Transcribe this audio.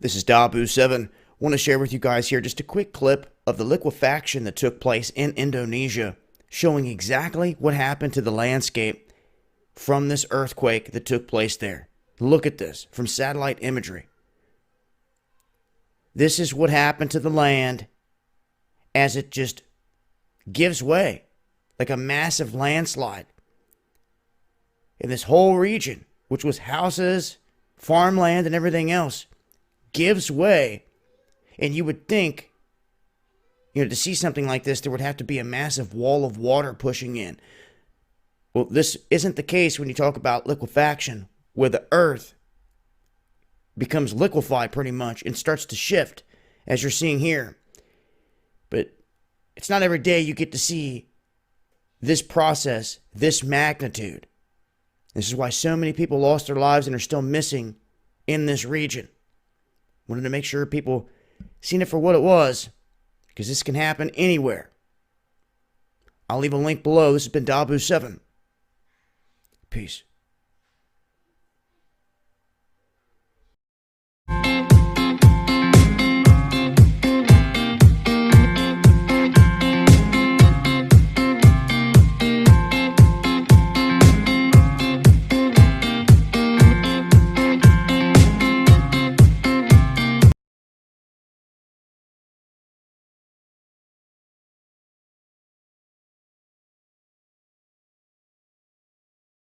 This is Dabu7. Want to share with you guys here just a quick clip of the liquefaction that took place in Indonesia, showing exactly what happened to the landscape from this earthquake that took place there. Look at this from satellite imagery. This is what happened to the land as it just gives way like a massive landslide. In this whole region, which was houses, farmland, and everything else, gives way. And you would think, to see something like this, there would have to be a massive wall of water pushing in. Well, this isn't the case when you talk about liquefaction, where the earth becomes liquefied pretty much and starts to shift, as you're seeing here. But it's not every day you get to see this process, this magnitude. This is why so many people lost their lives and are still missing in this region. Wanted to make sure people seen it for what it was, because this can happen anywhere. I'll leave a link below. This has been Dabu7. Peace.